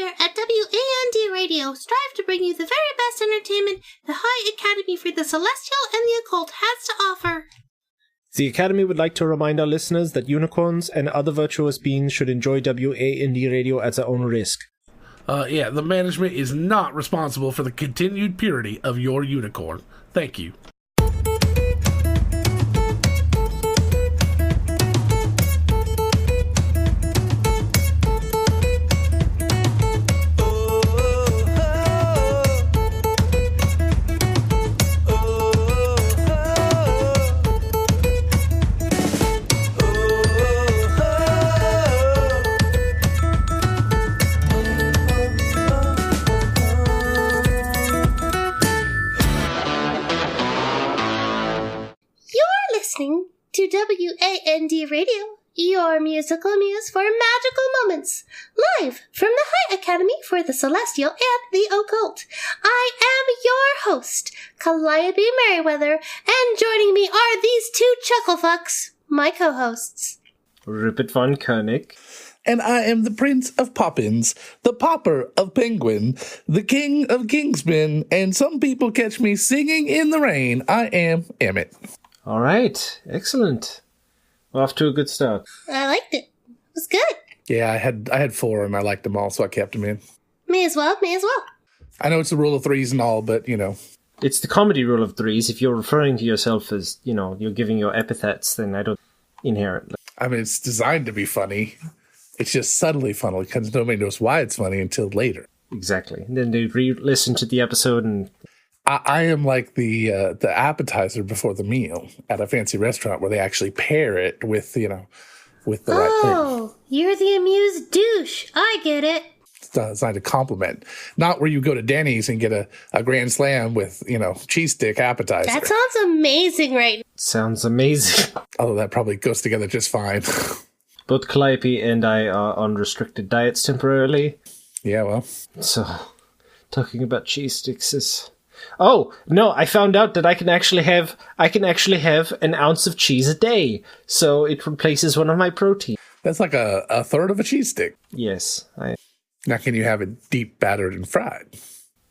here at WAND Radio strive to bring you the very best entertainment the High Academy for the Celestial and the Occult has to offer. The Academy would like to remind our listeners that unicorns and other virtuous beings should enjoy WAND Radio at their own risk. The management is not responsible for the continued purity of your unicorn. Thank you. Listening to WAND Radio, your musical muse for magical moments, live from the High Academy for the Celestial and the Occult. I am your host, Calliope Merriweather, and joining me are these two chucklefucks, my co-hosts. Rupert von Koenig. And I am the Prince of Poppins, the Popper of Penguin, the King of Kingsman, and some people catch me singing in the rain. I am Emmett. All right, excellent. We're off to a good start. I liked it. It was good. Yeah, I had 4 and I liked them all, so I kept them in. Me as well. I know it's the rule of 3s and all, but, you know. It's the comedy rule of 3s. If you're referring to yourself as, you're giving your epithets, then I don't inherit. I mean, it's designed to be funny. It's just subtly funny because nobody knows why it's funny until later. Exactly. And then they re-listen to the episode and... I am like the appetizer before the meal at a fancy restaurant where they actually pair it with, with the right thing. Oh, you're the amused douche. I get it. It's designed to compliment. Not where you go to Denny's and get a Grand Slam with, cheese stick appetizer. That sounds amazing right now. Sounds amazing. Although that probably goes together just fine. Both Calliope and I are on restricted diets temporarily. Yeah, well. So, talking about cheese sticks is... Oh, no, I found out that I can actually have an ounce of cheese a day. So it replaces one of my proteins. That's like a third of a cheese stick. Yes. Now, can you have it deep battered and fried?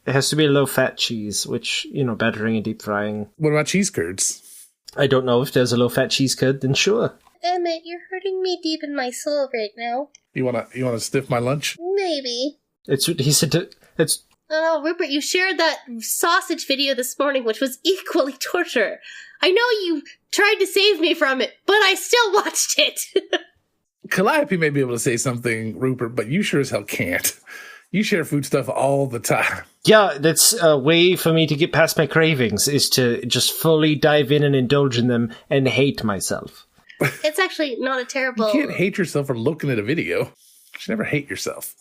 It has to be a low-fat cheese, which, battering and deep frying. What about cheese curds? I don't know. If there's a low-fat cheese curd, then sure. Emmett, you're hurting me deep in my soul right now. You wanna sniff my lunch? Maybe. He said it's... Oh, Rupert, you shared that sausage video this morning, which was equally torture. I know you tried to save me from it, but I still watched it. Calliope may be able to say something, Rupert, but you sure as hell can't. You share food stuff all the time. Yeah, that's a way for me to get past my cravings, is to just fully dive in and indulge in them and hate myself. It's actually not a terrible... You can't hate yourself for looking at a video. You should never hate yourself.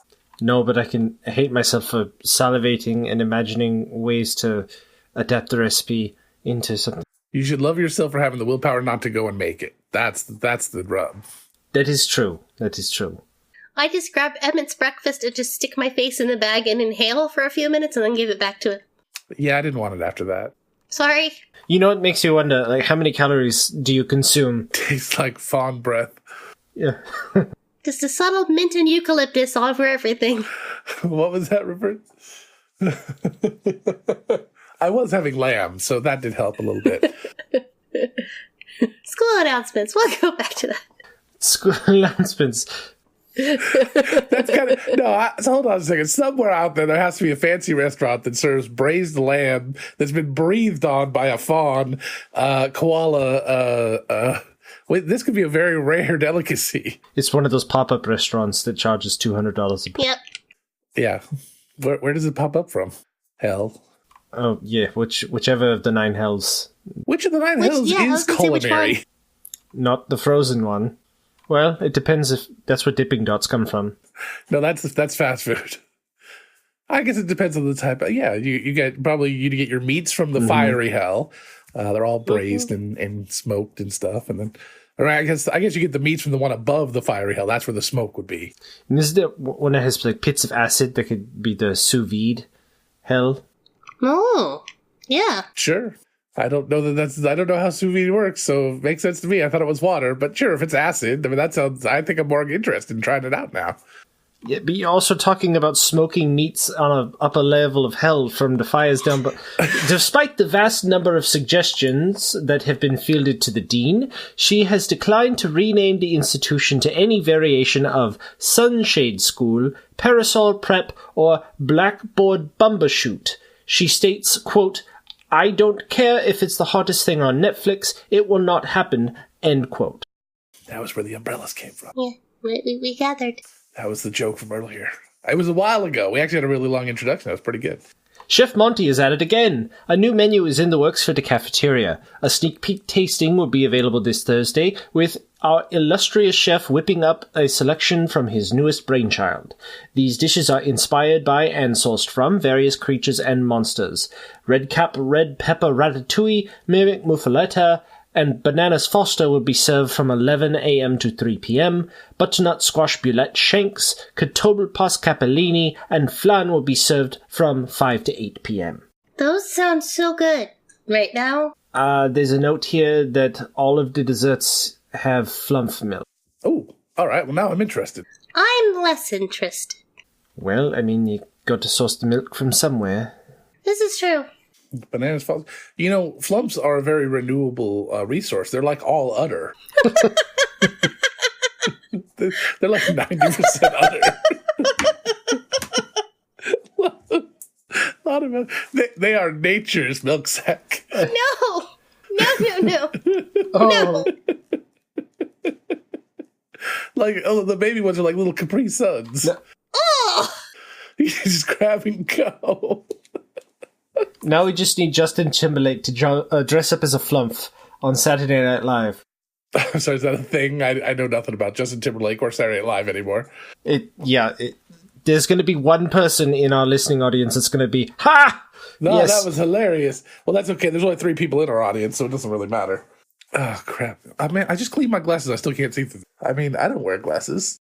No, but I can hate myself for salivating and imagining ways to adapt the recipe into something. You should love yourself for having the willpower not to go and make it. That's the rub. That is true. I just grab Emmett's breakfast and just stick my face in the bag and inhale for a few minutes and then give it back to it. Yeah, I didn't want it after that. Sorry. It makes you wonder, how many calories do you consume? Tastes like fawn breath. Yeah. Just a subtle mint and eucalyptus all over everything. What was that, Rupert? I was having lamb, so that did help a little bit. School announcements. We'll go back to that. School announcements. That's kind of... No, so hold on a second. Somewhere out there has to be a fancy restaurant that serves braised lamb that's been breathed on by a fawn, koala, wait, this could be a very rare delicacy. It's one of those pop-up restaurants that charges $200 a plate. Yep. Yeah. Where does it pop up from? Hell. Oh, yeah, whichever of the 9 hells. Which of the 9 hells is culinary? Not the frozen one. Well, it depends if that's where Dipping Dots come from. No, that's fast food. I guess it depends on the type. Yeah, you get your meats from the fiery hell. They're all braised and smoked and stuff, and then, or I guess you get the meats from the one above the fiery hell. That's where the smoke would be. And this is the one that has pits of acid that could be the sous vide hell. Oh, yeah. Sure. I don't know I don't know how sous vide works, so it makes sense to me. I thought it was water, but sure, if it's acid, I mean, I think I'm more interested in trying it out now. Yeah, but you're also talking about smoking meats on an upper level of hell from the fires down. But despite the vast number of suggestions that have been fielded to the dean, she has declined to rename the institution to any variation of Sunshade School, Parasol Prep, or Blackboard Bumbershoot. She states, quote, "I don't care if it's the hottest thing on Netflix. It will not happen," end quote. That was where the umbrellas came from. Yeah, we gathered. That was the joke from earlier. It was a while ago. We actually had a really long introduction. That was pretty good. Chef Monty is at it again. A new menu is in the works for the cafeteria. A sneak peek tasting will be available this Thursday, with our illustrious chef whipping up a selection from his newest brainchild. These dishes are inspired by and sourced from various creatures and monsters. Red Cap Red Pepper Ratatouille, Mimic Muffaletta, and Bananas Foster will be served from 11 a.m. to 3 p.m. Butternut Squash Bulette Shanks, Catoblepas Capellini, and Flan will be served from 5 to 8 p.m. Those sound so good. Right now? There's a note here that all of the desserts have flumph milk. Oh, all right. Well, now I'm interested. I'm less interested. Well, I mean, you got to source the milk from somewhere. This is true. Bananas falls. You know, flumps are a very renewable resource. They're like all udder. They're like 90% udder. Lot of they are nature's milk sack. No. Oh. Like, oh, the baby ones are like little Capri Suns. No. Oh! You just grab and go. Now we just need Justin Timberlake to dress up as a flumph on Saturday Night Live. I'm sorry, is that a thing? I know nothing about Justin Timberlake or Saturday Night Live anymore. There's going to be one person in our listening audience that's going to be, ha! No, Yes. That was hilarious. Well, that's okay. There's only 3 people in our audience, so it doesn't really matter. Oh, crap. Man, I just cleaned my glasses. I still can't see through them. I mean, I don't wear glasses.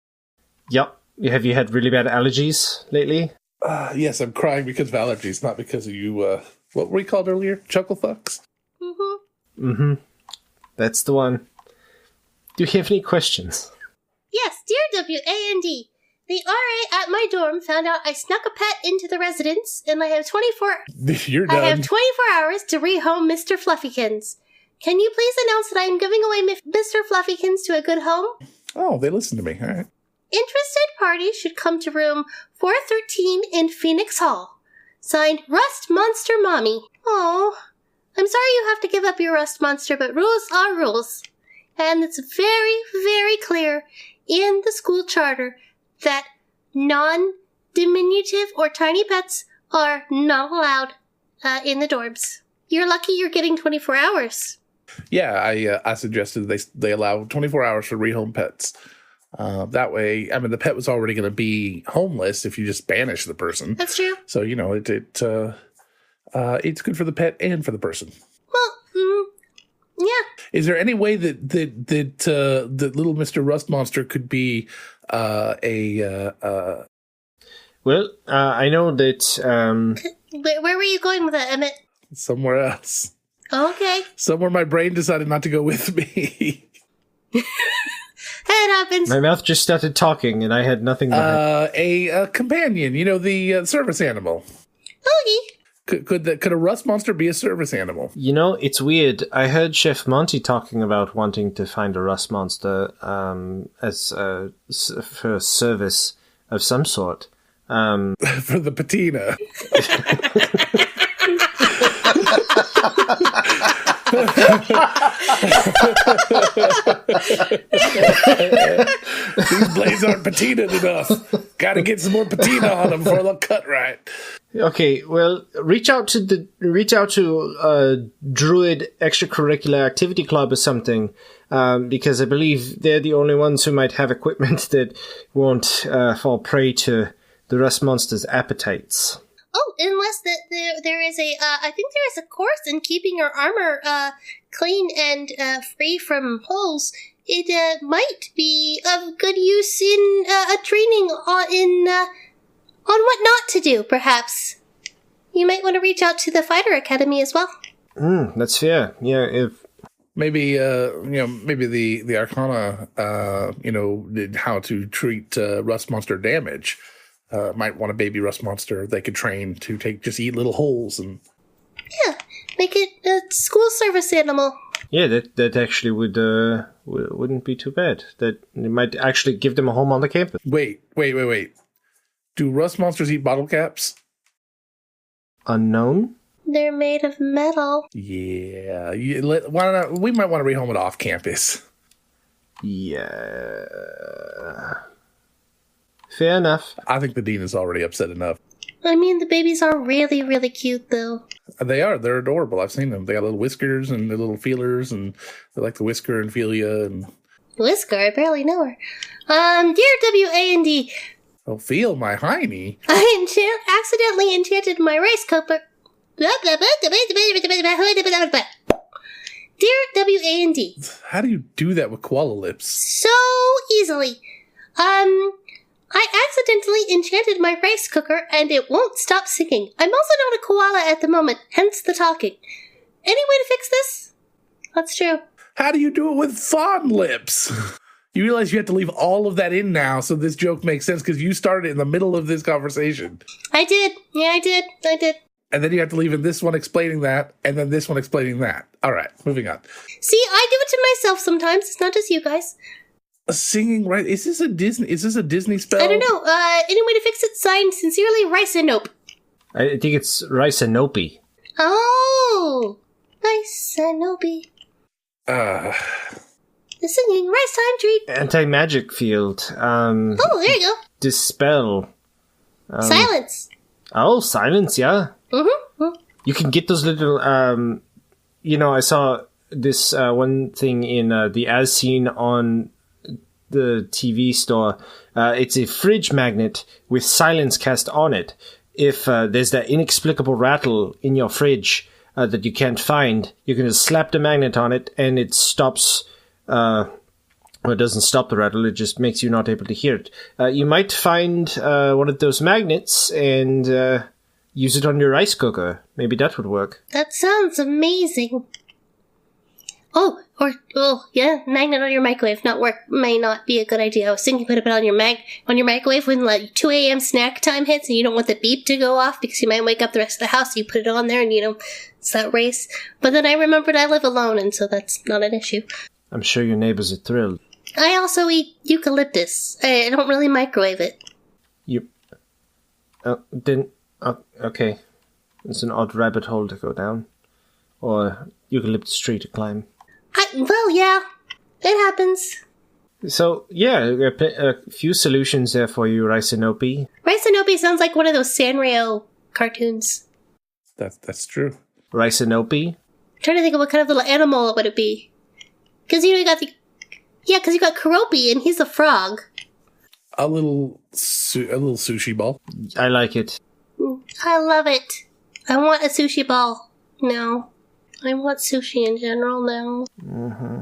Yep. Have you had really bad allergies lately? Yes, I'm crying because of allergies, not because of you, what were you called earlier? Chuckle fucks? That's the one. Do you have any questions? Yes, dear WAND. The RA at my dorm found out I snuck a pet into the residence, and I have 24 You're done. I have 24 hours to rehome Mr. Fluffykins. Can you please announce that I am giving away Mr. Fluffykins to a good home? Oh, they listen to me. All right. Interested parties should come to room 413 in Phoenix Hall. Signed, Rust Monster Mommy. Oh, I'm sorry you have to give up your Rust Monster, but rules are rules. And it's very, very clear in the school charter that non-diminutive or tiny pets are not allowed in the dorms. You're lucky you're getting 24 hours. Yeah, I suggested they allow 24 hours for rehome pets. That way, I mean, the pet was already going to be homeless if you just banish the person. That's true. So, you know, it's good for the pet and for the person. Well, yeah. Is there any way that little Mr. Rust Monster could be Well, I know that... Where were you going with that, Emmett? somewhere else? Okay. Somewhere my brain decided not to go with me. It happens. my mouth just started talking, and I had nothing behind. A companion, you know, the service animal. Okay. Could a Rust Monster be a service animal? You know, it's weird. I heard Chef Monty talking about wanting to find a rust monster for a service of some sort. For the patina. These blades aren't patinaed enough. Gotta get some more patina on them before they'll cut right. Okay, well, reach out to Druid Extracurricular Activity Club or something, because I believe they're the only ones who might have equipment that won't fall prey to the rust monster's appetites. Oh, unless there is I think there is a course in keeping your armor clean and free from holes. It might be of good use in a training on what not to do, perhaps. You might want to reach out to the Fighter Academy as well. That's fair. Yeah, Maybe maybe the Arcana, how to treat rust monster damage. Might want a baby rust monster they could train to just eat little holes and. Yeah, make it a school service animal. Yeah, that actually wouldn't be too bad. That it might actually give them a home on the campus. Wait. Do rust monsters eat bottle caps? Unknown? They're made of metal. Yeah. Why not? We might want to rehome it off campus. Yeah. Fair enough. I think the dean is already upset enough. I mean, the babies are really, really cute, though. They are. They're adorable. I've seen them. They got little whiskers and their little feelers, and they like to whisker and feel you. And Whisker? I barely know her. Dear W.A.N.D., oh, feel my hiney. I accidentally enchanted my rice cooker. Dear W.A.N.D., How do you do that with koala lips? so easily. I accidentally enchanted my rice cooker and it won't stop singing. I'm also not a koala at the moment, hence the talking. Any way to fix this? That's true. How do you do it with fawn lips? You realize you have to leave all of that in now so this joke makes sense because you started in the middle of this conversation. I did. Yeah, I did. And then you have to leave in this one explaining that, and then this one explaining that. All right, moving on. See, I do it to myself sometimes. It's not just you guys. Singing, right? Is this a Disney spell? I don't know. Any way to fix it? Signed, sincerely, Rice and Nope. I think it's Rice and Nope. Oh, Rice and Nope. Uh, The singing rice time treat. Anti-magic field. Oh, there you go. Dispel. Silence. Oh, silence, yeah. Mm-hmm. You can get those little, I saw this one thing in the As Seen on the TV store. It's a fridge magnet with silence cast on it. If there's that inexplicable rattle in your fridge that you can't find, you can just slap the magnet on it and it stops... it doesn't stop the rattle, it just makes you not able to hear it. You might find one of those magnets and use it on your rice cooker. Maybe that would work. That sounds amazing. Magnet on your microwave may not be a good idea. I was thinking put it on your microwave when 2 a.m. snack time hits and you don't want the beep to go off because you might wake up the rest of the house. So you put it on there and it's that race. But then I remembered I live alone and so that's not an issue. I'm sure your neighbors are thrilled. I also eat eucalyptus. I don't really microwave it. Okay. It's an odd rabbit hole to go down. Or eucalyptus tree to climb. Yeah. It happens. So, yeah, a few solutions there for you, Rice and Nope. Rice and Nope sounds like one of those Sanrio cartoons. That's true. Rice and Nope? I'm trying to think of what kind of little animal it would it be. Because you got Karopi and he's a frog. A little sushi ball. I like it. I love it. I want a sushi ball. No. I want sushi in general now. Mm-hmm.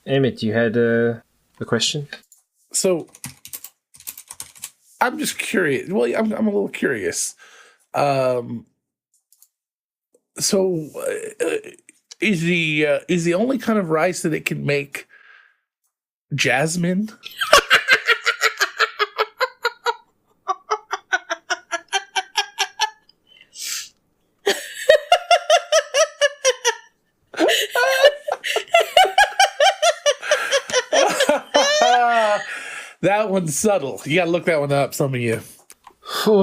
Emmett, you had a question? So, I'm just curious. Well, I'm a little curious. Is the only kind of rice that it can make jasmine? That one's subtle. You gotta look that one up, some of you. Should we go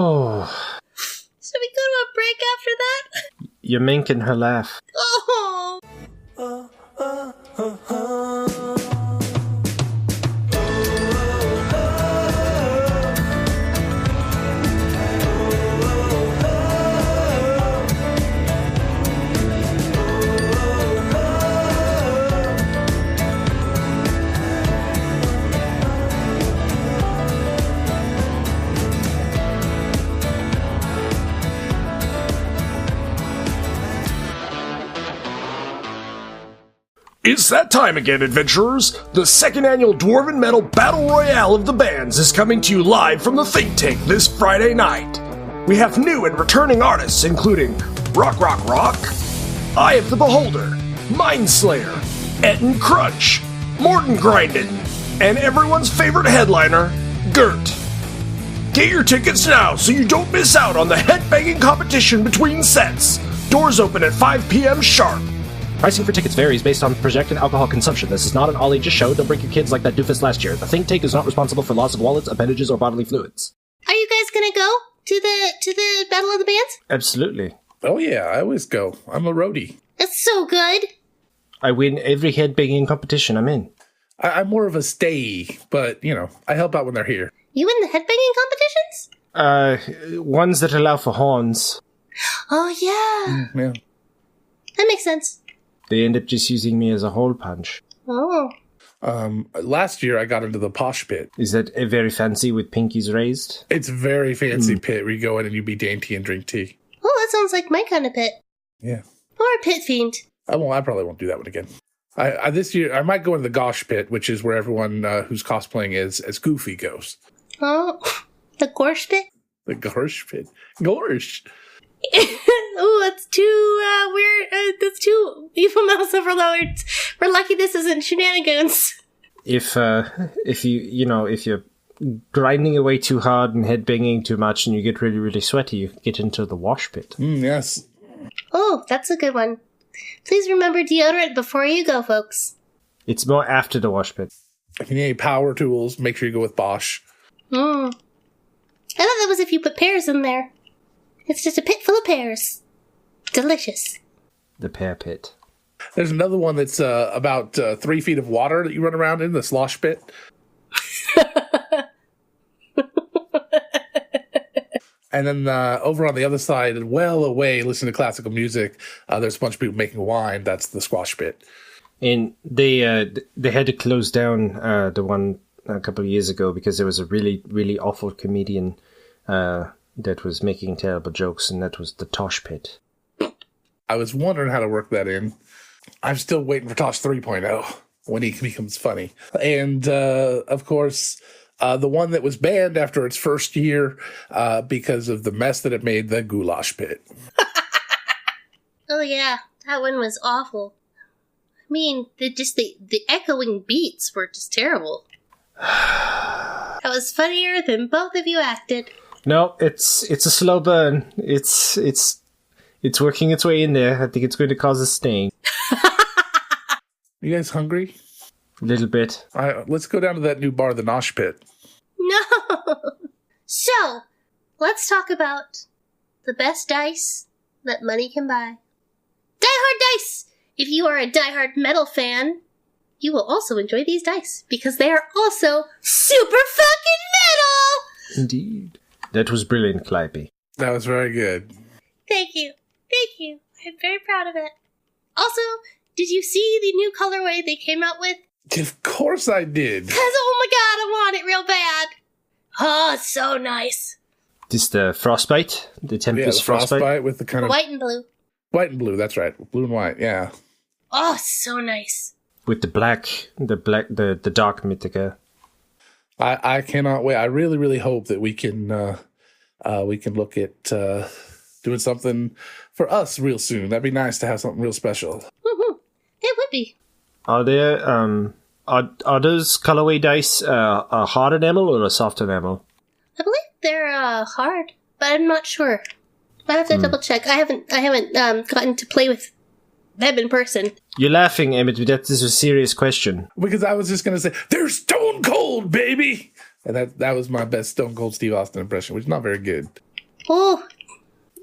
to a break after that? You're making her laugh. Oh. It's that time again, adventurers! The second annual Dwarven Metal Battle Royale of the Bands is coming to you live from the Think Tank this Friday night. We have new and returning artists including Rock, Eye of the Beholder, Mindslayer, Etten Crunch, Morton Grindin, and everyone's favorite headliner, Gert. Get your tickets now so you don't miss out on the headbanging competition between sets. Doors open at 5 p.m. sharp. Pricing for tickets varies based on projected alcohol consumption. This is not an all-ages show. Don't break your kids like that doofus last year. The Think Tank is not responsible for loss of wallets, appendages, or bodily fluids. Are you guys gonna go to the Battle of the Bands? Absolutely. Oh yeah, I always go. I'm a roadie. It's so good. I win every headbanging competition I'm in. I'm more of a stay, but, I help out when they're here. You win the headbanging competitions? Ones that allow for horns. Oh, yeah. Yeah. That makes sense. They end up just using me as a hole punch. Oh. Last year, I got into the Posh Pit. Is that very fancy with pinkies raised? It's a very fancy pit where you go in and you be dainty and drink tea. Oh, that sounds like my kind of pit. Yeah. Or a pit fiend. I probably won't do that one again. This year, I might go into the Gosh Pit, which is where everyone who's cosplaying as Goofy goes. Oh, the Gorsh pit? The Gorsh Pit. Gorsh! Ooh, that's too weird. That's too evil mouse overload. We're lucky this isn't shenanigans. If you're grinding away too hard and headbanging too much and you get really, really sweaty, you get into the wash pit. Yes. Oh, that's a good one. Please remember deodorant before you go, folks. It's more after the wash pit. If you need any power tools, make sure you go with Bosch. I thought that was if you put pears in there. It's just a pit full of pears. Delicious. The pear pit. There's another one that's about 3 feet of water that you run around in, the slosh pit. And then over on the other side, well away, listening to classical music, there's a bunch of people making wine. That's the squash pit. And they had to close down the one a couple of years ago because there was a really, really awful comedian that was making terrible jokes, and that was the Tosh Pit. I was wondering how to work that in. I'm still waiting for Tosh 3.0 when he becomes funny. And, of course, the one that was banned after its first year because of the mess that it made, the Goulash Pit. Oh, yeah. That one was awful. I mean, the echoing beats were just terrible. That was funnier than both of you acted. No, it's a slow burn. It's working its way in there. I think it's going to cause a stain. You guys hungry? A little bit. Let's go down to that new bar, the Nosh Pit. No! So, let's talk about the best dice that money can buy. Die Hard Dice! If you are a Die Hard metal fan, you will also enjoy these dice, because they are also super fucking metal! Indeed. That was brilliant, Clipey. That was very good. Thank you. Thank you. I'm very proud of it. Also, did you see the new colorway they came out with? Of course I did. Because, oh my god, I want it real bad. Oh, it's so nice. This the Frostbite? The Tempest the frostbite with the kind of White and blue. white and blue. That's right, blue and white. Yeah. Oh, so nice. With the dark Mythica. I cannot wait. I really, really hope that we can look at doing something for us real soon. That'd be nice to have something real special. It would be. Are there are those colorway dice a hard enamel or a soft enamel? I believe they're hard, but I'm not sure. I have to double check. I haven't gotten to play with them in person. You're laughing, Emmett, but that is a serious question. Because I was just gonna say, they're stone cold, baby, and that was my best Stone Cold Steve Austin impression, which is not very good. Oh,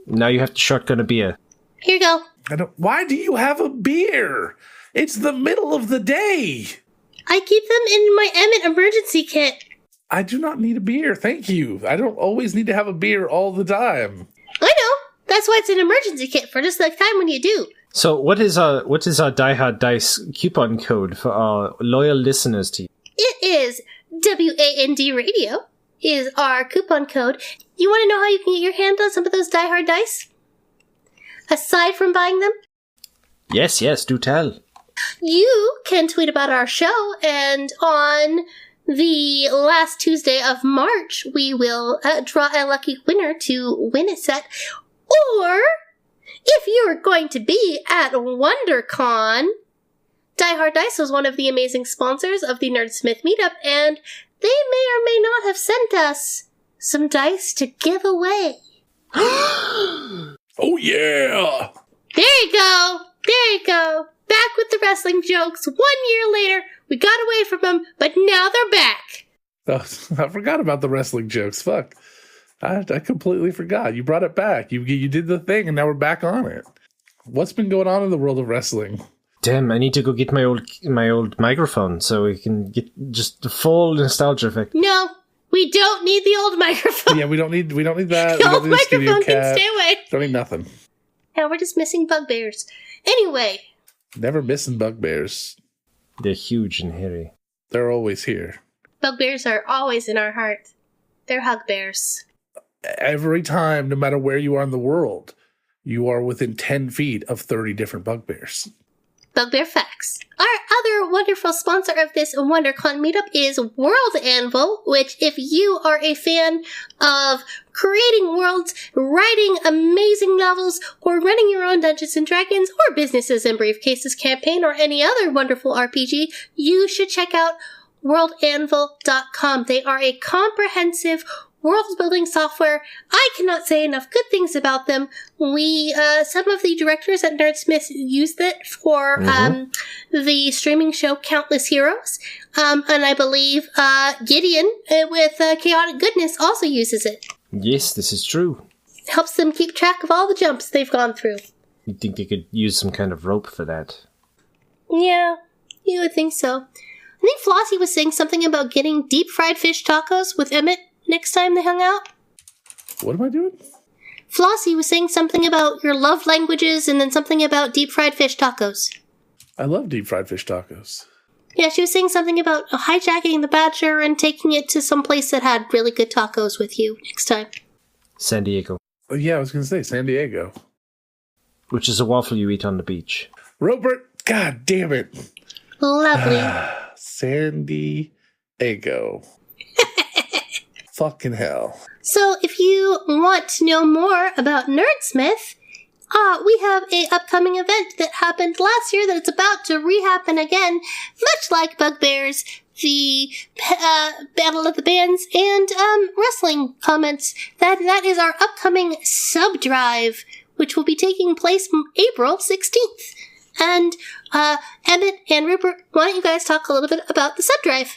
Now you have to shotgun a beer. here you go. Why do you have a beer? It's the middle of the day. I keep them in my Emmett emergency kit. I do not need a beer, thank you. I don't always need to have a beer all the time. I know. That's why it's an emergency kit for just the time when you do. So what is our Die Hard Dice coupon code for our loyal listeners to you? It is WAND Radio is our coupon code. You want to know how you can get your hand on some of those Die Hard dice? Aside from buying them? Yes, do tell. You can tweet about our show, and on the last Tuesday of March, we will draw a lucky winner to win a set. Or, if you are going to be at WonderCon, Die Hard Dice was one of the amazing sponsors of the Nerdsmith meetup, and they may or may not have sent us some dice to give away. Oh, yeah. There you go. There you go. Back with the wrestling jokes. 1 year later, we got away from them, but now they're back. Oh, I forgot about the wrestling jokes. Fuck. I completely forgot. You brought it back. You did the thing, and now we're back on it. What's been going on in the world of wrestling? Damn, I need to go get my old microphone so we can get just the full nostalgia effect. No, we don't need the old microphone. Yeah, we don't need that. The We don't old need a studio microphone can cat. stay away. Don't need nothing. Now we're just missing bugbears. Anyway, Never missing bugbears. They're huge and hairy. They're always here. bugbears are always in our heart. They're hugbears. Every time, no matter where you are in the world, you are within 10 feet of 30 different bugbears. Bugbear Facts. Our other wonderful sponsor of this WonderCon meetup is World Anvil, which if you are a fan of creating worlds, writing amazing novels, or running your own Dungeons & Dragons, or Businesses and Briefcases campaign, or any other wonderful RPG, you should check out worldanvil.com. They are a comprehensive world-building software. I cannot say enough good things about them. Some of the directors at Nerdsmith used it for the streaming show Countless Heroes, and I believe Gideon with Chaotic Goodness also uses it. Yes, this is true. Helps them keep track of all the jumps they've gone through. You'd think they could use some kind of rope for that. Yeah, you would think so. I think Flossie was saying something about getting deep-fried fish tacos with Emmett next time they hung out. What am I doing? Flossie was saying something about your love languages and then something about deep-fried fish tacos. I love deep fried fish tacos. Yeah, she was saying something about hijacking the Badger and taking it to some place that had really good tacos with you next time. San Diego. Oh, yeah, I was going to say San Diego. Which is a waffle you eat on the beach. Robert, god damn it. Lovely. San Diego. Fucking hell. So, if you want to know more about Nerdsmith, we have a upcoming event that happened last year that it's about to rehappen again, much like Bugbears, the Battle of the Bands, and wrestling comments. That is our upcoming sub drive, which will be taking place April 16th. And Emmett and Rupert, why don't you guys talk a little bit about the sub drive?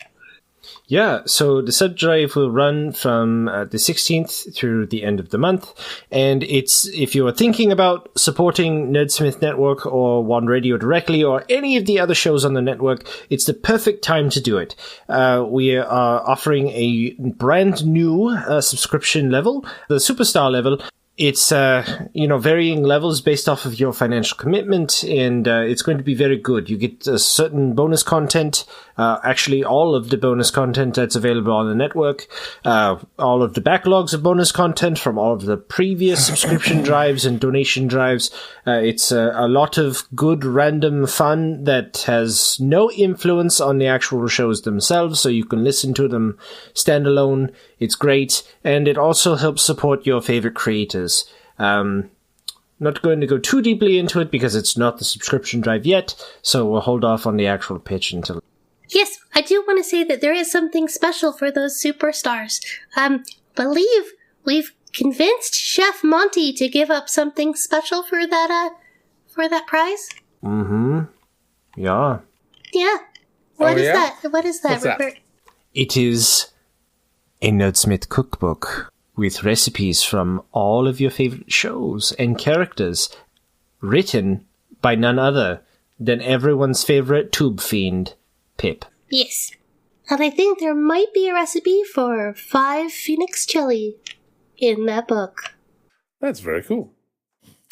Yeah, so the sub drive will run from the 16th through the end of the month, and it's if you are thinking about supporting Nerdsmith Network or One Radio directly or any of the other shows on the network, it's the perfect time to do it. We are offering a brand new subscription level, the Superstar level. It's, varying levels based off of your financial commitment, and it's going to be very good. You get certain bonus content, actually all of the bonus content that's available on the network, all of the backlogs of bonus content from all of the previous subscription drives and donation drives. It's a lot of good random fun that has no influence on the actual shows themselves, so you can listen to them standalone. It's great, and it also helps support your favorite creators. Not going to go too deeply into it because it's not the subscription drive yet, so we'll hold off on the actual pitch until... Yes, I do want to say that there is something special for those superstars. Believe we've convinced Chef Monty to give up something special for that prize. Mm-hmm. Yeah. Yeah. What is yeah? that? What is that, What's that? Rupert? It is a Nerdsmith cookbook with recipes from all of your favorite shows and characters, written by none other than everyone's favorite tube fiend, Pip. Yes. And I think there might be a recipe for 5 Phoenix chili in that book. That's very cool.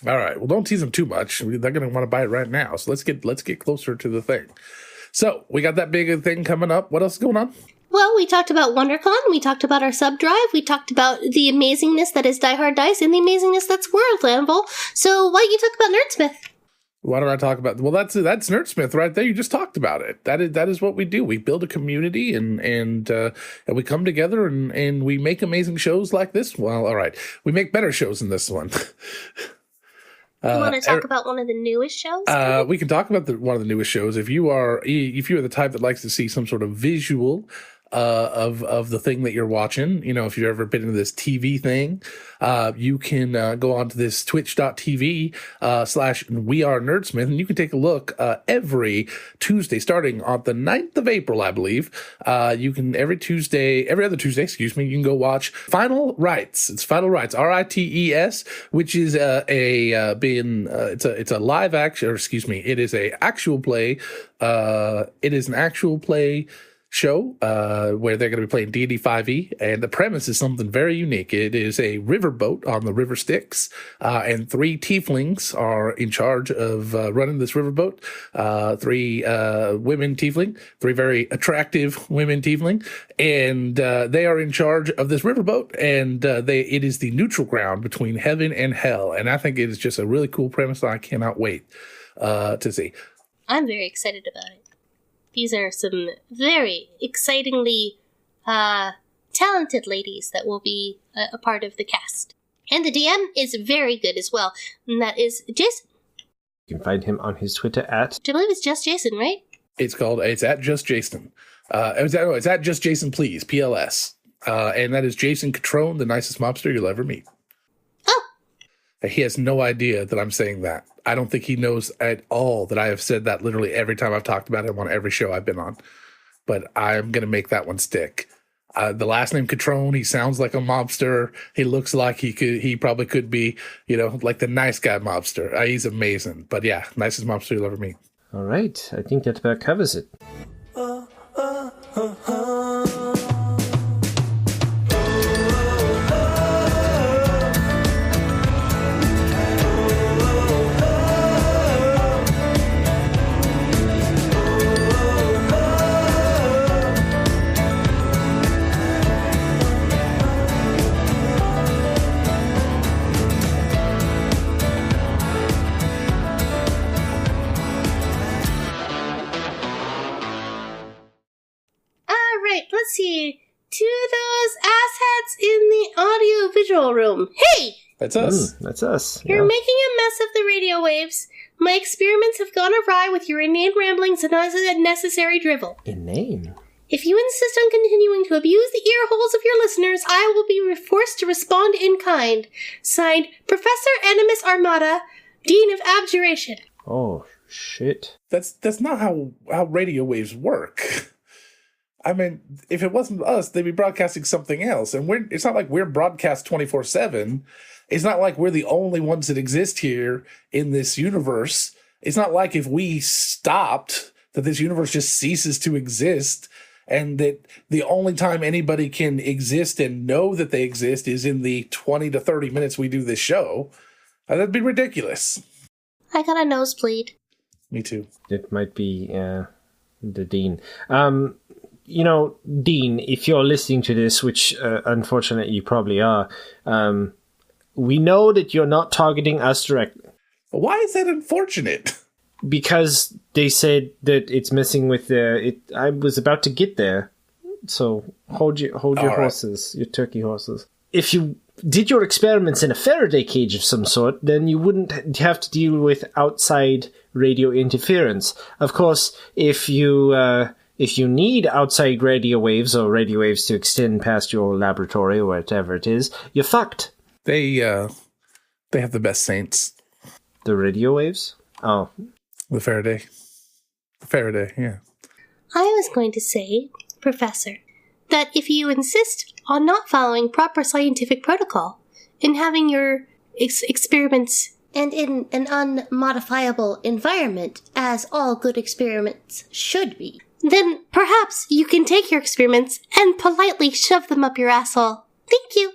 All right. Well, don't tease them too much. They're going to want to buy it right now. So let's get closer to the thing. So we got that big thing coming up. What else is going on? Well, we talked about WonderCon, we talked about our sub drive, we talked about the amazingness that is Die Hard Dice, and the amazingness that's World Anvil. So why don't you talk about Nerdsmith? Why don't I talk about? Well, that's Nerdsmith right there. You just talked about it. That is what we do. We build a community and we come together and we make amazing shows like this. Well, all right, we make better shows than this one. You want to talk about one of the newest shows? We can talk about one of the newest shows. If you are the type that likes to see some sort of visual of the thing that you're watching, if you've ever been into this TV thing, you can go onto this twitch.tv /We Are Nerdsmith, and you can take a look every Tuesday, starting on the 9th of April, I believe. You can every other Tuesday, you can go watch Final Rites. It's Final Rites, RITES, which is it's a live action, it is a actual play. It is an actual play show where they're going to be playing D&D 5e, and the premise is something very unique. It is a riverboat on the River Styx, and 3 tieflings are in charge of running this riverboat. 3 women tiefling, 3 very attractive women tiefling, and they are in charge of this riverboat, and it is the neutral ground between heaven and hell, and I think it is just a really cool premise that I cannot wait to see. I'm very excited about it. These are some very excitingly talented ladies that will be a part of the cast. And the DM is very good as well, and that is Jason. You can find him on his Twitter at... I believe it's just Jason, right? It's at Just Jason. It's at Just Jason Please, PLS. And that is Jason Catrone, the nicest mobster you'll ever meet. Oh! He has no idea that I'm saying that. I don't think he knows at all that I have said that literally every time I've talked about him on every show I've been on. But I'm going to make that one stick. The last name Catrone, he sounds like a mobster. He looks like he probably could be, like the nice guy mobster. He's amazing. But yeah, nicest mobster you'll ever meet. All right. I think that about covers it. Let's see. To those assheads in the audio-visual room. Hey! That's us. That's us. You're making a mess of the radio waves. My experiments have gone awry with your inane ramblings and unnecessary drivel. Inane? If you insist on continuing to abuse the ear holes of your listeners, I will be forced to respond in kind. Signed, Professor Animus Armada, Dean of Abjuration. Oh, shit. That's not how radio waves work. I mean, if it wasn't us, they'd be broadcasting something else. And it's not like we're broadcast 24/7. It's not like we're the only ones that exist here in this universe. It's not like if we stopped, that this universe just ceases to exist, and that the only time anybody can exist and know that they exist is in the 20 to 30 minutes we do this show. That'd be ridiculous. I got a nosebleed. Me too. It might be the Dean. Dean, if you're listening to this, which unfortunately you probably are, we know that you're not targeting us directly. Why is that unfortunate? Because they said that it's messing with I was about to get there, so hold your horses, your turkey horses. If you did your experiments in a Faraday cage of some sort, then you wouldn't have to deal with outside radio interference. Of course, if you need outside radio waves or radio waves to extend past your laboratory or whatever it is, you're fucked. They have the best saints. The radio waves? Oh. The Faraday. Yeah. I was going to say, Professor, that if you insist on not following proper scientific protocol in having your experiments and in an unmodifiable environment, as all good experiments should be, then perhaps you can take your experiments and politely shove them up your asshole. Thank you.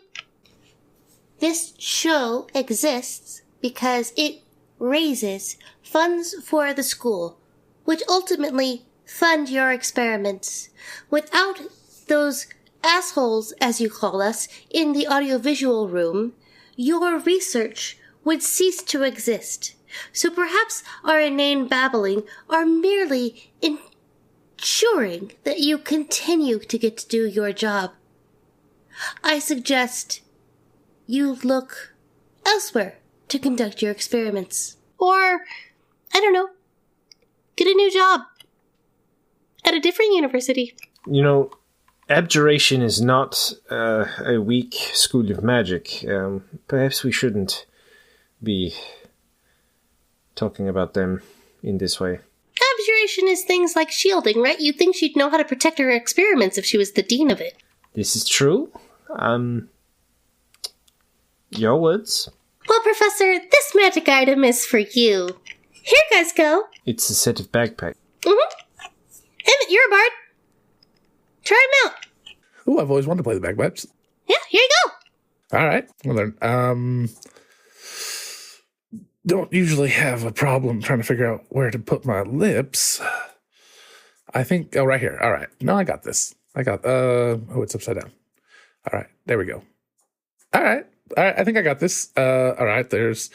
This show exists because it raises funds for the school, which ultimately fund your experiments. Without those assholes, as you call us, in the audiovisual room, your research would cease to exist. So perhaps our inane babbling are merely ensuring that you continue to get to do your job. I suggest you look elsewhere, to conduct your experiments. Or, I don't know, get a new job at a different university. You know, abjuration is not a weak school of magic. Perhaps we shouldn't be talking about them in this way. Abjuration is things like shielding, right? You'd think she'd know how to protect her experiments if she was the dean of it. This is true. Your words. Well, Professor, this magic item is for you. Here guys go. It's a set of bagpipes. Mm-hmm. Emmett, you're a bard. Try them out. Oh, I've always wanted to play the bagpipes. Yeah, here you go. All right. Well then, don't usually have a problem trying to figure out where to put my lips. I think, oh, right here. All right. No, I got this. Oh, it's upside down. All right. There we go. All right. I think I got this. All right. There's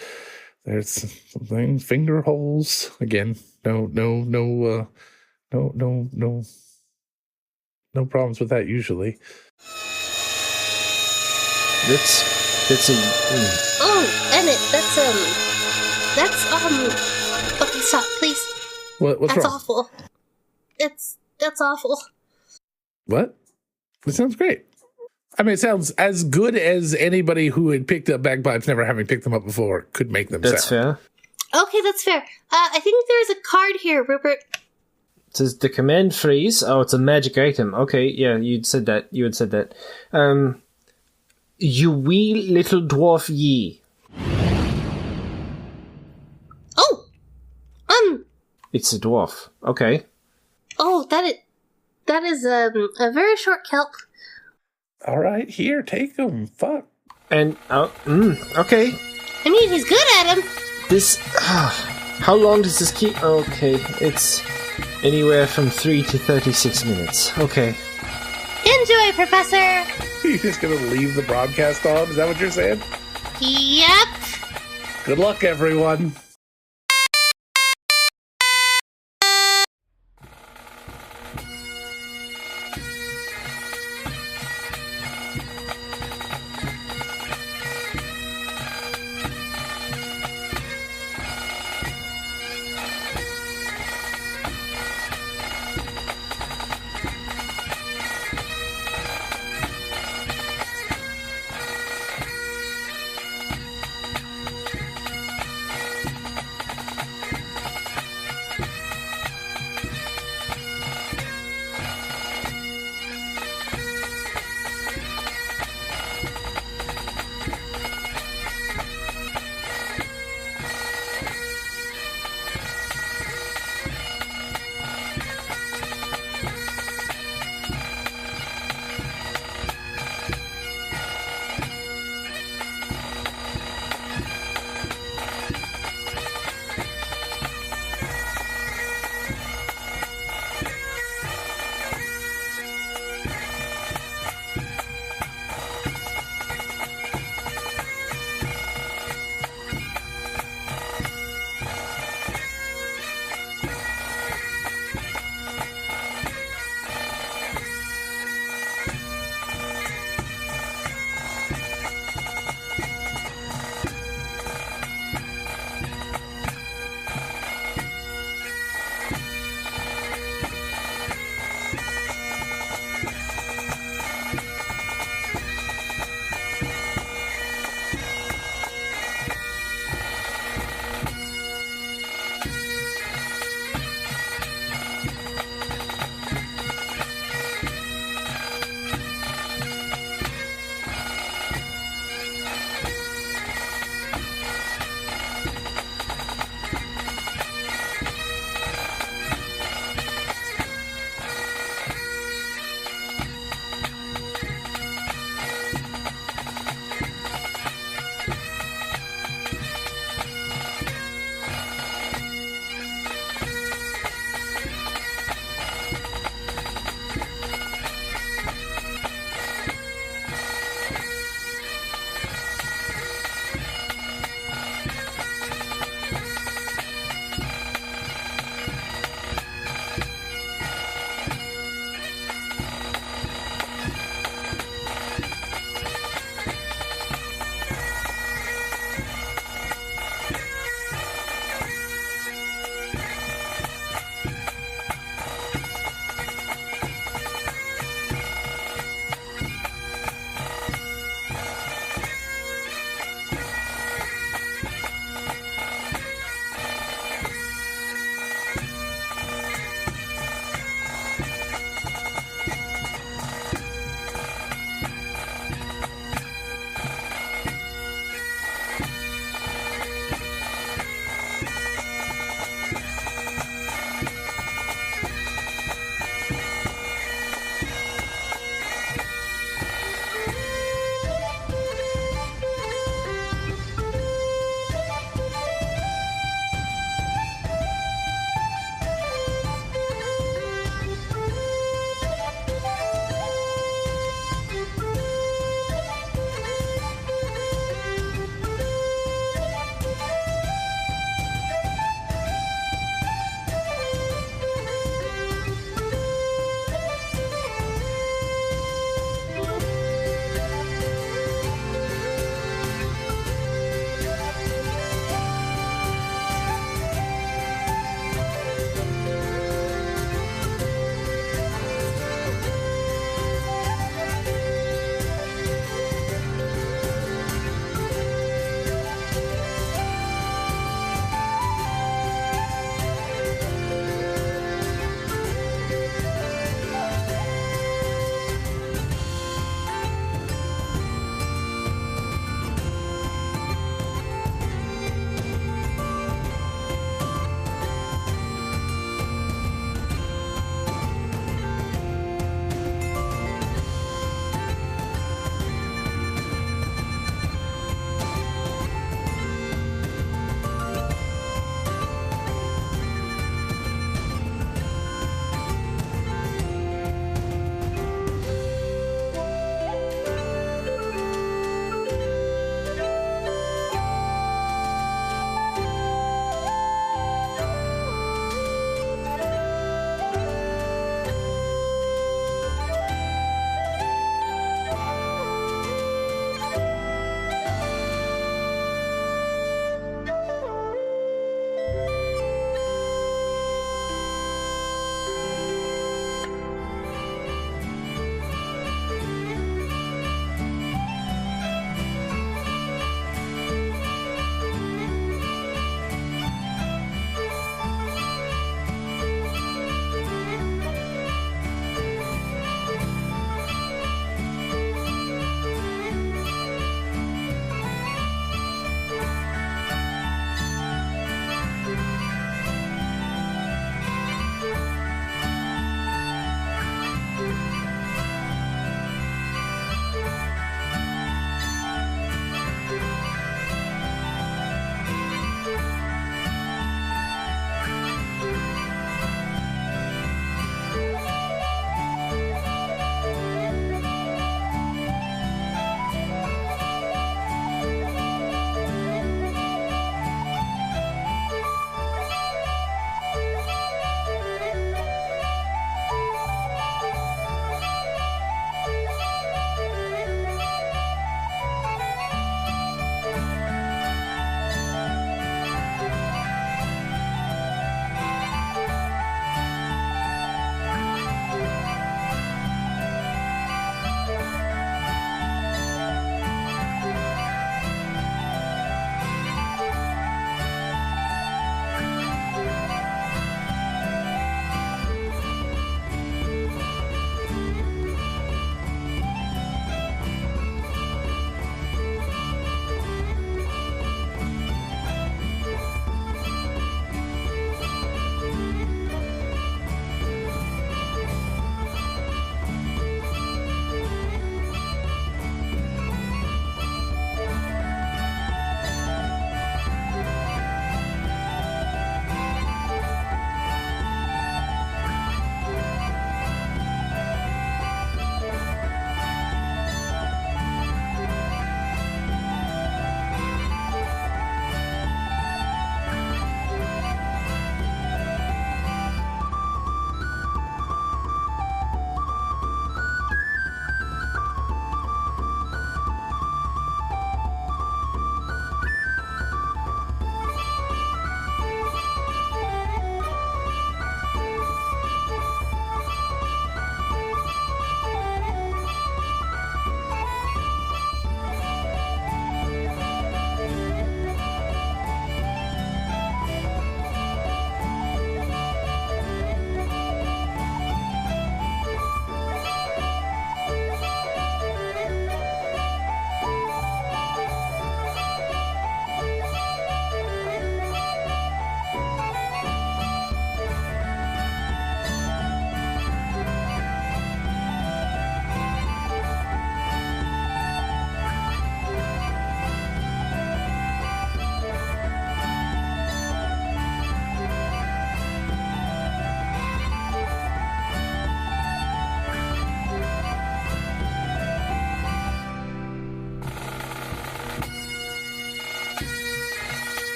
something, finger holes again. No problems with that usually. That's a. Oh, Emmett, okay, stop, please. What's That's wrong? awful. That's awful. What? It sounds great. I mean, it sounds as good as anybody who had picked up bagpipes, never having picked them up before, could make them That's sound. fair. Okay, that's fair. I think there's a card here, Rupert. It says the command phrase. Oh, it's a magic item. Okay, yeah, you had said that. You wee little dwarf ye. Oh! It's a dwarf. Okay. Oh, that is a very short kelp. All right, here, take them. Fuck. And, okay. I mean, he's good at him. This, how long does this keep? Okay, it's anywhere from 3 to 36 minutes. Okay. Enjoy, Professor. You're just gonna leave the broadcast on? Is that what you're saying? Yep. Good luck, everyone.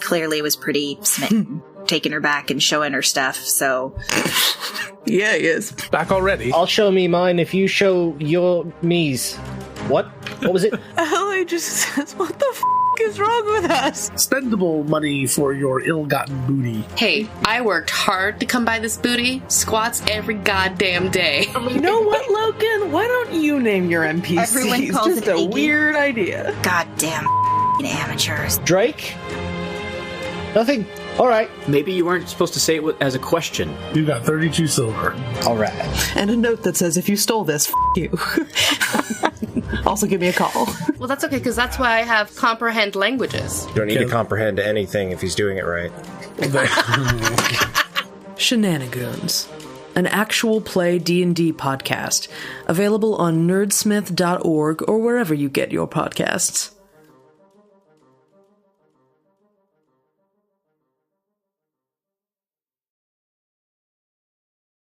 clearly was pretty smitten, taking her back and showing her stuff, so... Yeah, he is. Back already. I'll show me mine if you show your me's. What? What was it? Ellie just says, what the f*** is wrong with us? Spendable money for your ill-gotten booty. Hey, I worked hard to come by this booty. Squats every goddamn day. You know what, Logan? Why don't you name your NPCs? Everyone calls Just it a Iggy. weird idea. Goddamn amateurs. Drake? Nothing. All right. Maybe you weren't supposed to say it as a question. You got 32 silver. All right. And a note that says, if you stole this, you. Also give me a call. Well, that's okay, because that's why I have comprehend languages. You don't need to comprehend anything if he's doing it right. Shenanigoons, an actual play D&D podcast, available on nerdsmith.org or wherever you get your podcasts.